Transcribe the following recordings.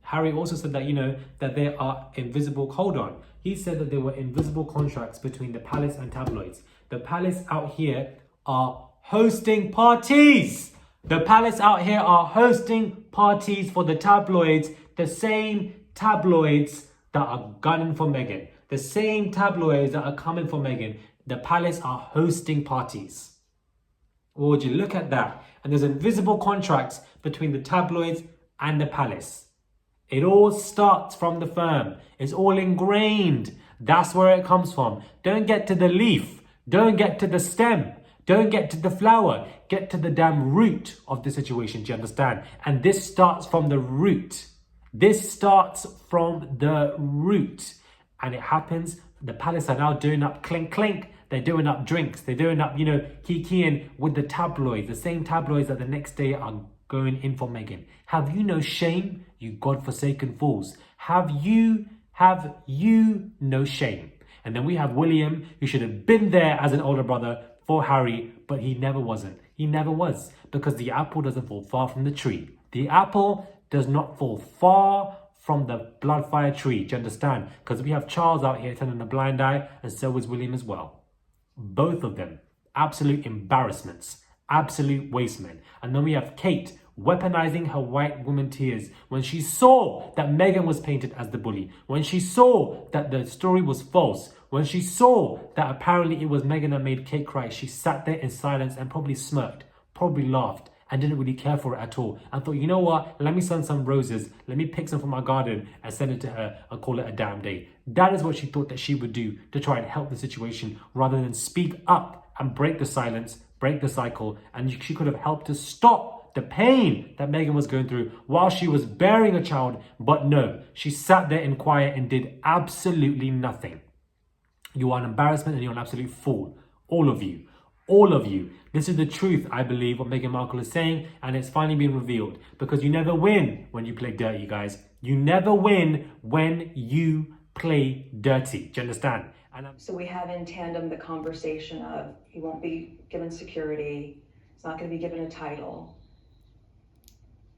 Harry also said that, you know, that there are invisible, hold on. He said that there were invisible contracts between the palace and tabloids. The palace out here are hosting parties. The palace out here are hosting parties for the tabloids. The same tabloids that are gunning for Meghan. The same tabloids that are coming for Meghan. The palace are hosting parties. Or would you look at that? And there's invisible contracts between the tabloids and the palace. It all starts from the firm. It's all ingrained. That's where it comes from. Don't get to the leaf. Don't get to the stem. Don't get to the flower. Get to the damn root of the situation. Do you understand? And this starts from the root. This starts from the root. And it happens. The palace are now doing up clink clink. They're doing up drinks. They're doing up, you know, kikiing with the tabloids. The same tabloids that the next day are going in for Meghan. Have you no shame, you godforsaken fools? Have you no shame? And then we have William, who should have been there as an older brother for Harry, but he never wasn't. He never was, because the apple doesn't fall far from the tree. The apple does not fall far from the bloodfire tree. Do you understand? Because we have Charles out here turning a blind eye, and so is William as well. Both of them, absolute embarrassments, absolute waste men. And then we have Kate weaponizing her white woman tears when she saw that Meghan was painted as the bully, when she saw that the story was false, when she saw that apparently it was Meghan that made Kate cry. She sat there in silence and probably smirked, probably laughed, and didn't really care for it at all, and thought, you know what, let me send some roses, let me pick some from my garden and send it to her and call it a damn day. That is what she thought that she would do to try and help the situation, rather than speak up and break the silence, break the cycle. And she could have helped to stop the pain that Meghan was going through while she was bearing a child. But no, she sat there in quiet and did absolutely nothing. You are an embarrassment and you're an absolute fool. All of you. All of you. This is the truth, I believe, what Meghan Markle is saying, and it's finally been revealed. Because you never win when you play dirty, guys. You never win when you play dirty. Do you understand? So we have in tandem the conversation of he won't be given security, he's not going to be given a title.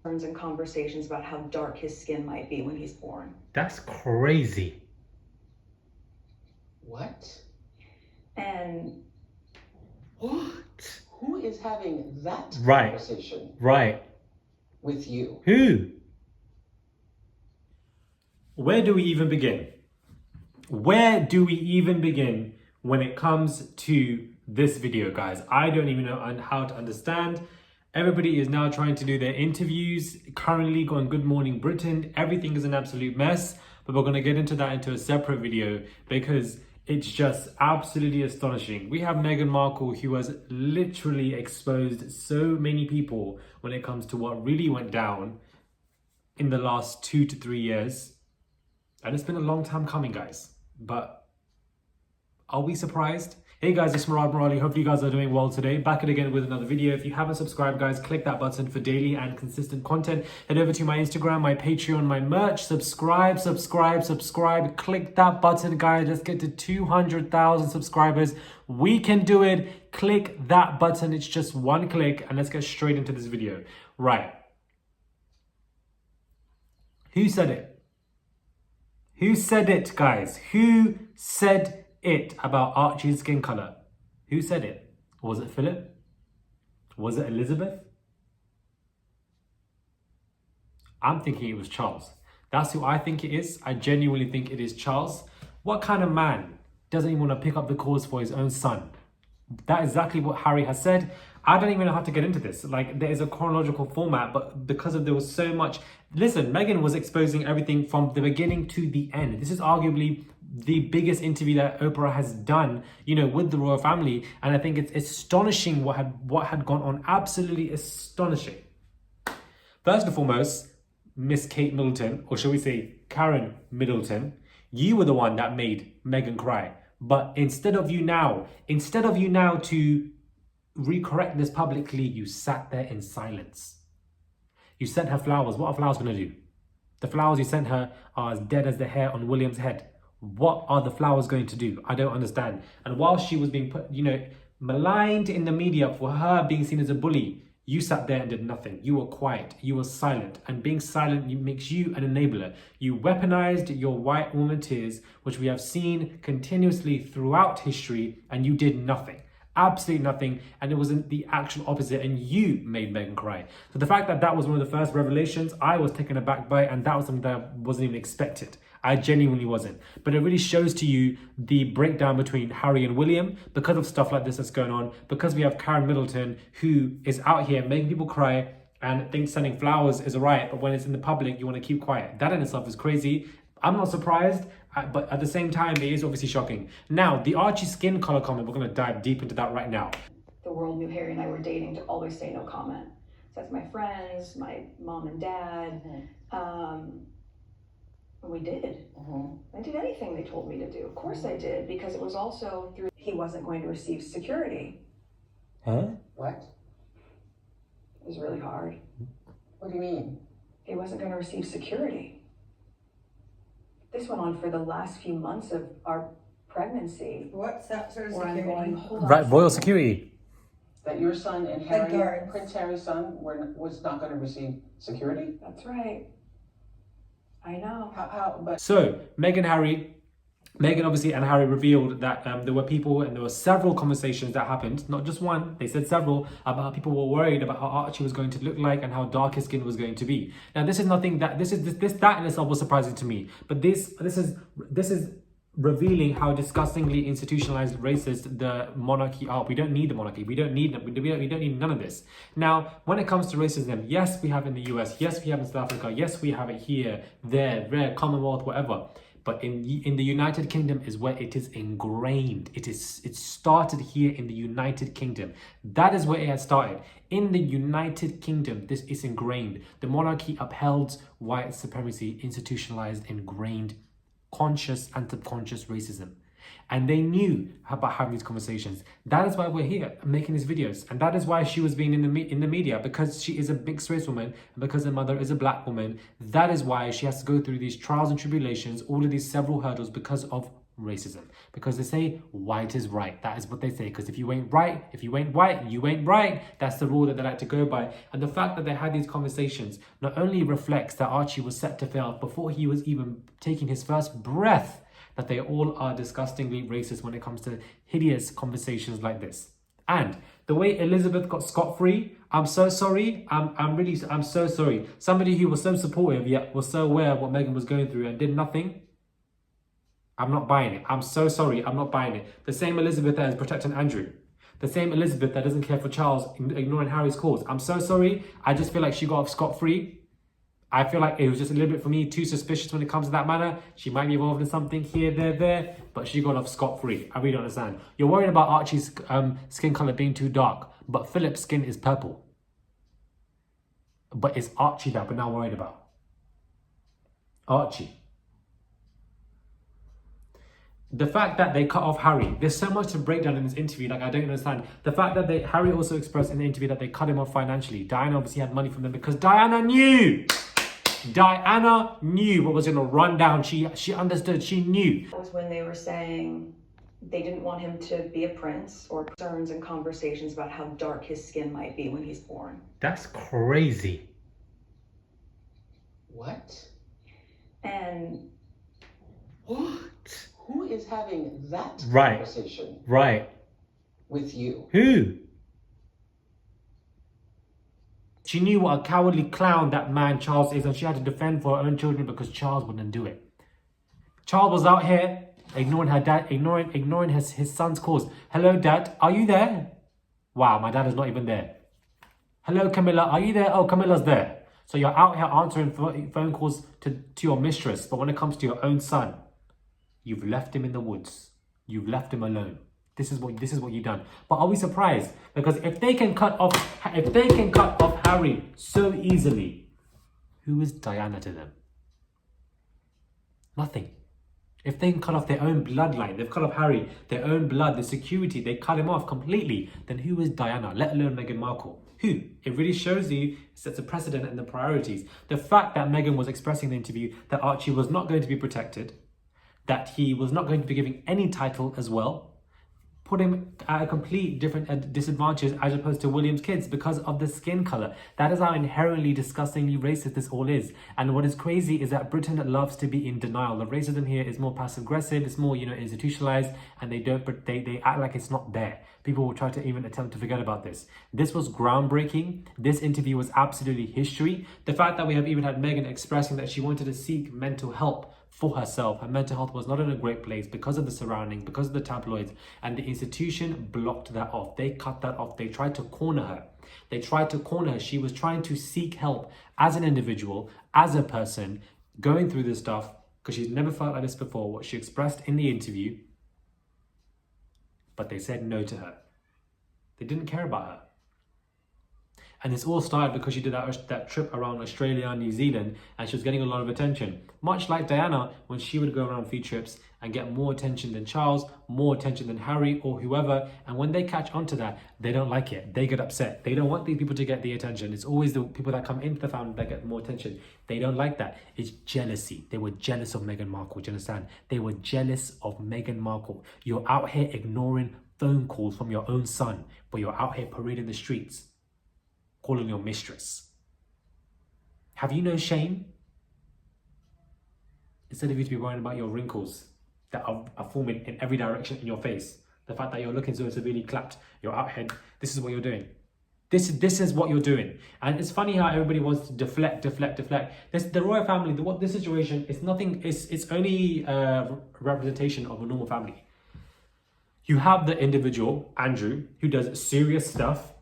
And conversations about how dark his skin might be when he's born. That's crazy. What? And what? Who is having that conversation? Right. With you? Who? Where do we even begin? Where do we even begin when it comes to this video, guys? I don't even know how to understand. Everybody is now trying to do their interviews, currently on Good Morning Britain. Everything is an absolute mess, but we're going to get into that into a separate video because it's just absolutely astonishing. We have Meghan Markle, who has literally exposed so many people when it comes to what really went down in the last 2 to 3 years. And it's been a long time coming, guys. But are we surprised? Hey guys, it's Markle. Hopefully you guys are doing well today. Back at again with another video. If you haven't subscribed, guys, click that button for daily and consistent content. Head over to my Instagram, my Patreon, my merch. Subscribe. Click that button, guys. Let's get to 200,000 subscribers. We can do it. Click that button. It's just one click, and let's get straight into this video. Right. Who said it? Who said it, guys? Who said it about Archie's skin color? Who said it? Was it Philip? Was it Elizabeth? I'm thinking it was Charles. That's who I think it is. I genuinely think it is Charles. What kind of man doesn't even want to pick up the cause for his own son? That's exactly what Harry has said. I don't even know how to get into this. Like, there is a chronological format, but because there was so much... Listen, Meghan was exposing everything from the beginning to the end. This is arguably the biggest interview that Oprah has done, you know, with the royal family. And I think it's astonishing what had gone on. Absolutely astonishing. First and foremost, Miss Kate Middleton, or shall we say Karen Middleton, you were the one that made Meghan cry. But instead of you now to recorrect this publicly, you sat there in silence. You sent her flowers. What are flowers going to do? The flowers you sent her are as dead as the hair on William's head. What are the flowers going to do? I don't understand. And while she was being put, you know, maligned in the media for her being seen as a bully, You sat there and did nothing. You were quiet. You were silent. And being silent makes you an enabler. You weaponized your white woman tears, which we have seen continuously throughout history, and you did nothing. Absolutely nothing. And it wasn't the actual opposite. And you made Meghan cry. So the fact that that was one of the first revelations, I was taken aback by, and that was something that wasn't even expected. I genuinely wasn't. But it really shows to you the breakdown between Harry and William because of stuff like this that's going on, because we have Karen Middleton, who is out here making people cry and thinks sending flowers is a riot, but when it's in the public, you want to keep quiet. That in itself is crazy. I'm not surprised, but at the same time, it is obviously shocking. Now, the Archie skin color comment, we're going to dive deep into that right now. The world knew Harry and I were dating to always say no comment. So that's my friends, my mom and dad. And we did. I did anything they told me to do. Of course I did, because it was also through, he wasn't going to receive security. Huh? What? It was really hard. What do you mean? He wasn't going to receive security. This went on for the last few months of our pregnancy. What's that sort of Where I'm security? going, hold on. Right, royal security. That your son and Like Harry, guards. Prince Harry's son, was not going to receive security? That's right. I know. But So, Meghan obviously and Harry revealed that there were people and there were several conversations that happened, not just one, they said several, about how people were worried about how Archie was going to look like and how dark his skin was going to be. Now, this is nothing that, that in itself was surprising to me, but this is revealing how disgustingly institutionalized racist the monarchy are. We don't need the monarchy. We don't need them. We don't need none of this. Now, when it comes to racism, yes, we have in the US. Yes, we have in South Africa. Yes, we have it here, there, Commonwealth, whatever. But in the United Kingdom is where it is ingrained. It started here in the United Kingdom. That is where it has started. In the United Kingdom, this is ingrained. The monarchy upheld white supremacy, institutionalized, ingrained, conscious and subconscious racism. And they knew about having these conversations. That is why we're here making these videos. And that is why she was being in the media, because she is a mixed race woman, and because her mother is a black woman. That is why she has to go through these trials and tribulations, all of these several hurdles, because of racism. Because they say white is right. That is what they say. Because if you ain't right, if you ain't white, you ain't right. That's the rule that they like to go by. And the fact that they had these conversations not only reflects that Archie was set to fail before he was even taking his first breath, that they all are disgustingly racist when it comes to hideous conversations like this. And the way Elizabeth got scot-free, I'm so sorry. I'm so sorry. Somebody who was so supportive yet was so aware of what Meghan was going through and did nothing. I'm not buying it. I'm so sorry. I'm not buying it. The same Elizabeth that is protecting Andrew. The same Elizabeth that doesn't care for Charles, ignoring Harry's cause. I'm so sorry. I just feel like she got off scot-free. I feel like it was just a little bit, for me, too suspicious when it comes to that matter. She might be involved in something here, there, but she got off scot-free. I really don't understand. You're worried about Archie's skin color being too dark, but Philip's skin is purple. But it's Archie that we're now worried about. Archie. The fact that they cut off Harry, there's so much to break down in this interview, like I don't understand. The fact that Harry also expressed in the interview that they cut him off financially. Diana obviously had money from them because Diana knew what was going to run down. She understood, she knew. That was when they were saying they didn't want him to be a prince, or concerns and conversations about how dark his skin might be when he's born. That's crazy. What? And What? Who is having that Right. conversation Right. with you? Who? She knew what a cowardly clown that man Charles is, and she had to defend for her own children because Charles wouldn't do it. Charles was out here ignoring her dad, ignoring his son's cause. Hello, Dad, are you there? Wow, my dad is not even there. Hello, Camilla, are you there? Oh, Camilla's there. So you're out here answering phone calls to your mistress, but when it comes to your own son, you've left him in the woods. You've left him alone. This is what you've done. But are we surprised? Because if they can cut off Harry so easily, who is Diana to them? Nothing. If they can cut off their own bloodline, they've cut off Harry, their own blood, the security, they cut him off completely, then who is Diana, let alone Meghan Markle? Who? It really shows you, sets a precedent in the priorities. The fact that Meghan was expressing in the interview that Archie was not going to be protected, that he was not going to be giving any title as well, put him at a complete different disadvantage as opposed to William's kids because of the skin color. That is how inherently disgustingly racist this all is. And what is crazy is that Britain loves to be in denial. The racism here is more passive aggressive, it's more, institutionalized, and they act like it's not there. People will try to even attempt to forget about this. This was groundbreaking. This interview was absolutely history. The fact that we have even had Meghan expressing that she wanted to seek mental help for herself. Her mental health was not in a great place because of the surroundings, because of the tabloids, and the institution blocked that off. They cut that off. They tried to corner her. She was trying to seek help as an individual, as a person, going through this stuff, because she's never felt like this before, what she expressed in the interview, but they said no to her. They didn't care about her. And this all started because she did that trip around Australia and New Zealand, and she was getting a lot of attention. Much like Diana, when she would go around feed trips and get more attention than Charles, more attention than Harry or whoever. And when they catch on to that, they don't like it. They get upset. They don't want the people to get the attention. It's always the people that come into the family that get more attention. They don't like that. It's jealousy. They were jealous of Meghan Markle. Do you understand? They were jealous of Meghan Markle. You're out here ignoring phone calls from your own son, but you're out here parading the streets, calling your mistress. Have you no shame? Instead of you to be worrying about your wrinkles that are forming in every direction in your face, the fact that you're looking so severely clapped, you're out here, this is what you're doing. This is what you're doing. And it's funny how everybody wants to deflect. The royal family, this situation is nothing, it's only a representation of a normal family. You have the individual, Andrew, who does serious stuff.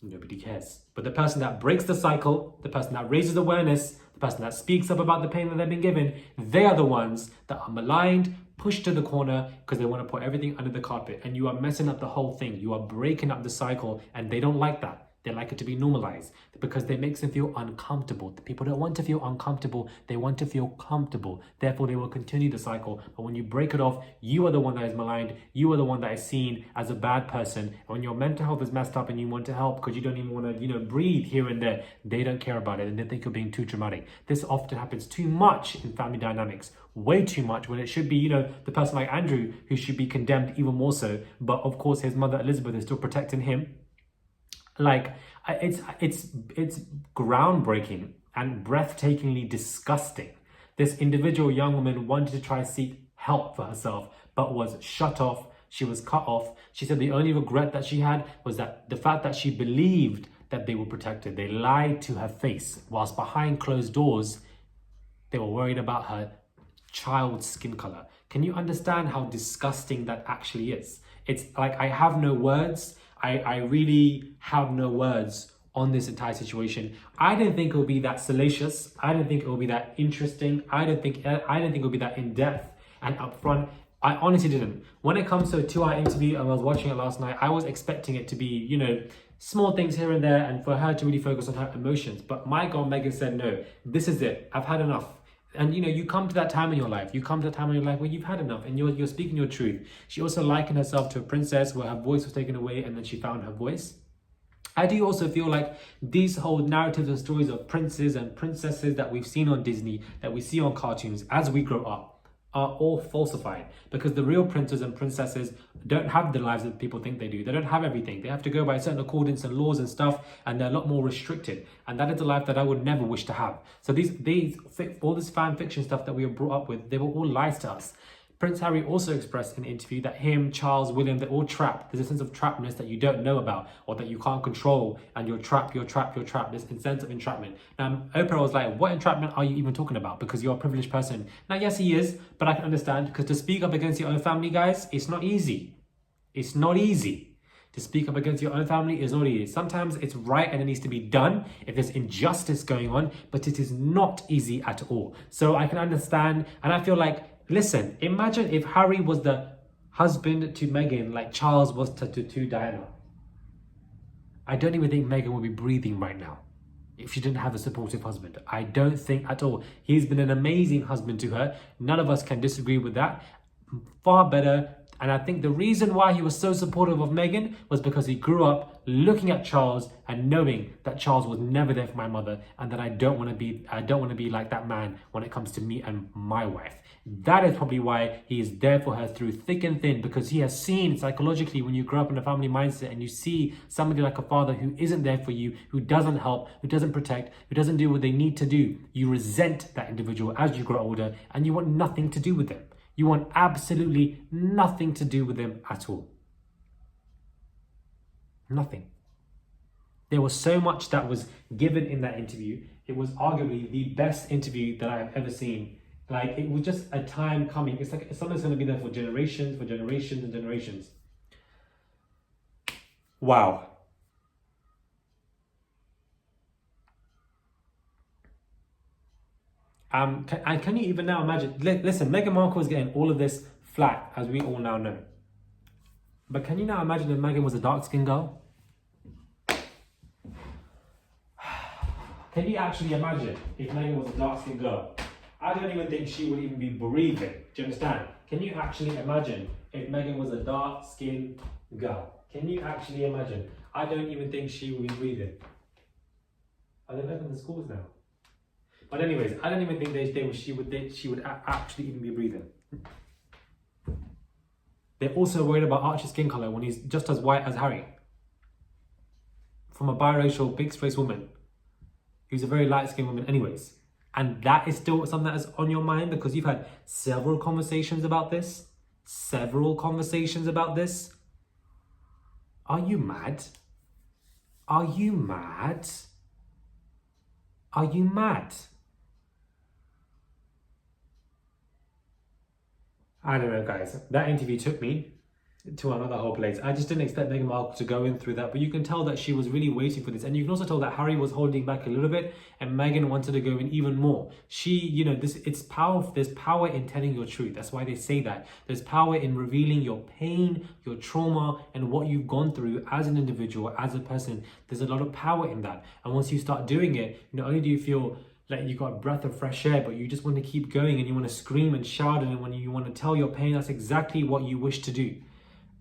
Nobody cares. But the person that breaks the cycle, the person that raises awareness, the person that speaks up about the pain that they've been given, they are the ones that are maligned, pushed to the corner because they want to put everything under the carpet. And you are messing up the whole thing. You are breaking up the cycle, and they don't like that. They like it to be normalized because it makes them feel uncomfortable. The people don't want to feel uncomfortable. They want to feel comfortable. Therefore, they will continue the cycle. But when you break it off, you are the one that is maligned. You are the one that is seen as a bad person. When your mental health is messed up and you want to help because you don't even want to, breathe here and there, they don't care about it and they think you're being too dramatic. This often happens too much in family dynamics. Way too much, when it should be, the person like Andrew who should be condemned even more so. But of course, his mother Elizabeth is still protecting him. It's groundbreaking and breathtakingly disgusting. This individual young woman wanted to try to seek help for herself, but was shut off. She was cut off. She said the only regret that she had was that the fact that she believed that they were protected. They lied to her face, whilst behind closed doors, they were worried about her child's skin color. Can you understand how disgusting that actually is? It's like, I have no words. I really have no words on this entire situation. I didn't think it would be that salacious. I didn't think it would be that interesting. I didn't think it would be that in-depth and upfront. I honestly didn't. When it comes to a 2-hour interview, and I was watching it last night, I was expecting it to be, small things here and there, and for her to really focus on her emotions. But my God, Meghan said, no, this is it. I've had enough. And you come to that time in your life. You come to that time in your life where you've had enough and you're speaking your truth. She also likened herself to a princess where her voice was taken away and then she found her voice. I do also feel like these whole narratives and stories of princes and princesses that we've seen on Disney, that we see on cartoons as we grow up, are all falsified, because the real princes and princesses don't have the lives that people think they do. They don't have everything. They have to go by certain accordance and laws and stuff, and they're a lot more restricted. And that is a life that I would never wish to have. So all this fan fiction stuff that we were brought up with, they were all lies to us. Prince Harry also expressed in an interview that him, Charles, William, they're all trapped. There's a sense of trappedness that you don't know about or that you can't control, and you're trapped. There's a sense of entrapment. Now, Oprah was like, what entrapment are you even talking about? Because you're a privileged person. Now, yes, he is, but I can understand, because to speak up against your own family, guys, it's not easy. It's not easy. To speak up against your own family is not easy. Sometimes it's right and it needs to be done if there's injustice going on, but it is not easy at all. So I can understand, and I feel like, listen, imagine if Harry was the husband to Meghan like Charles was to Diana. I don't even think Meghan would be breathing right now if she didn't have a supportive husband. I don't think at all. He's been an amazing husband to her. None of us can disagree with that. Far better And I think the reason why he was so supportive of Meghan was because he grew up looking at Charles and knowing that Charles was never there for my mother, and that I don't want to be like that man when it comes to me and my wife. That is probably why he is there for her through thick and thin, because he has seen psychologically, when you grow up in a family mindset and you see somebody like a father who isn't there for you, who doesn't help, who doesn't protect, who doesn't do what they need to do, you resent that individual as you grow older and you want nothing to do with them. You want absolutely nothing to do with them at all. Nothing. There was so much that was given in that interview. It was arguably the best interview that I have ever seen. Like, it was just a time coming. It's like something that's going to be there for generations and generations. Wow. Can you even now imagine? Listen, Meghan Markle is getting all of this flack, as we all now know. But can you now imagine if Meghan was a dark-skinned girl? Can you actually imagine if Meghan was a dark-skinned girl? I don't even think she would even be breathing. Do you understand? Can you actually imagine if Meghan was a dark-skinned girl? Can you actually imagine? I don't even think she would be breathing. Are they open the schools now? But anyways, I don't even think she would actually even be breathing. They're also worried about Archie's skin color when he's just as white as Harry. From a biracial, mixed-race woman who's a very light-skinned woman anyways. And that is still something that is on your mind because you've had several conversations about this. Are you mad? Are you mad? Are you mad? I don't know, guys. That interview took me to another whole place. I just didn't expect Meghan Markle to go in through that, but you can tell that she was really waiting for this. And you can also tell that Harry was holding back a little bit and Meghan wanted to go in even more. It's powerful. There's power in telling your truth. That's why they say that. There's power in revealing your pain, your trauma, and what you've gone through as an individual, as a person. There's a lot of power in that. And once you start doing it, not only do you feel like you got a breath of fresh air, but you just want to keep going and you want to scream and shout, and when you want to tell your pain, that's exactly what you wish to do.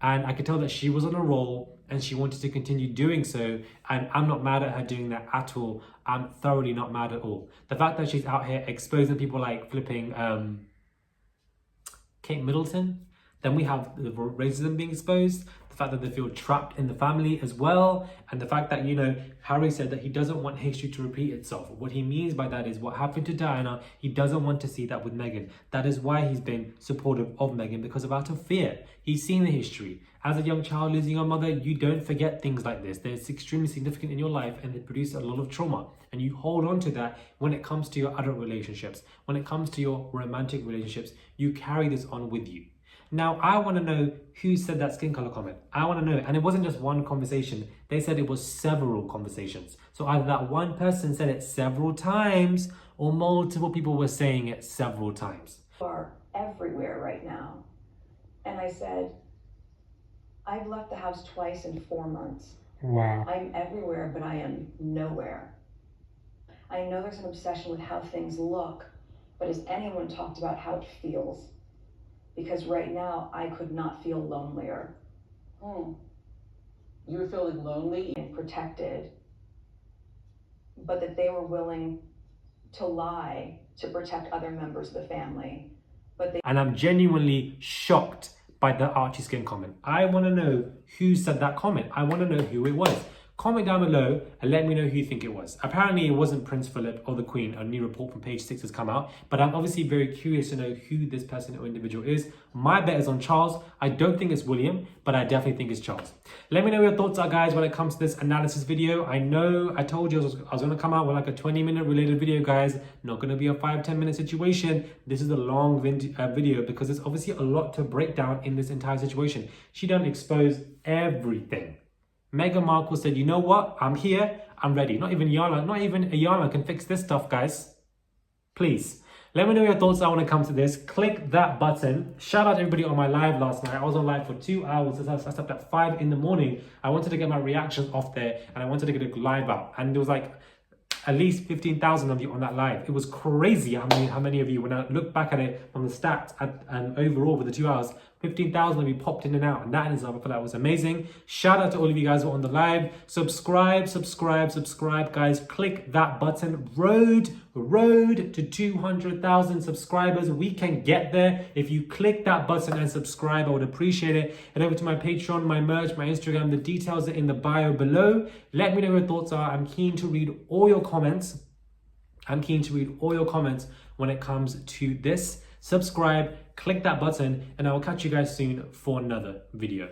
And I could tell that she was on a roll and she wanted to continue doing so. And I'm not mad at her doing that at all. I'm thoroughly not mad at all. The fact that she's out here exposing people like flipping Kate Middleton. Then we have the racism being exposed. The fact that they feel trapped in the family as well. And the fact that, Harry said that he doesn't want history to repeat itself. What he means by that is what happened to Diana, he doesn't want to see that with Meghan. That is why he's been supportive of Meghan, because out of fear. He's seen the history. As a young child losing your mother, you don't forget things like this. They're extremely significant in your life and they produce a lot of trauma. And you hold on to that when it comes to your adult relationships. When it comes to your romantic relationships, you carry this on with you. Now, I want to know who said that skin color comment. I want to know. And it wasn't just one conversation. They said it was several conversations. So either that one person said it several times or multiple people were saying it several times. Are everywhere right now. And I said, I've left the house twice in 4 months. Wow. I'm everywhere, but I am nowhere. I know there's an obsession with how things look, but has anyone talked about how it feels? Because right now, I could not feel lonelier. You were feeling lonely? And protected, but that they were willing to lie to protect other members of the family. And I'm genuinely shocked by the Archie skin comment. I want to know who said that comment. I want to know who it was. Comment down below and let me know who you think it was. Apparently it wasn't Prince Philip or the Queen. A new report from Page 6 has come out, but I'm obviously very curious to know who this person or individual is. My bet is on Charles. I don't think it's William, but I definitely think it's Charles. Let me know what your thoughts are, guys, when it comes to this analysis video. I know I told you I was going to come out with like a 20-minute related video, guys. Not going to be a 5-10 minute situation. This is a long video because there's obviously a lot to break down in this entire situation. She done expose everything. Meghan Markle said, you know what? I'm here. I'm ready. Not even Ayala can fix this stuff, guys. Please. Let me know your thoughts are when it comes to this. Click that button. Shout out to everybody on my live last night. I was on live for 2 hours. I slept at 5 in the morning. I wanted to get my reactions off there and I wanted to get a live out. And there was like at least 15,000 of you on that live. It was crazy how many of you, when I look back at it on the stats and overall with the 2 hours, 15,000 that we popped in and out, and that in itself, I feel that was amazing. Shout out to all of you guys who are on the live. Subscribe, guys. Click that button. Road to 200,000 subscribers. We can get there. If you click that button and subscribe, I would appreciate it. Head over to my Patreon, my merch, my Instagram. The details are in the bio below. Let me know what your thoughts are. I'm keen to read all your comments. When it comes to this. Subscribe, click that button, and I will catch you guys soon for another video.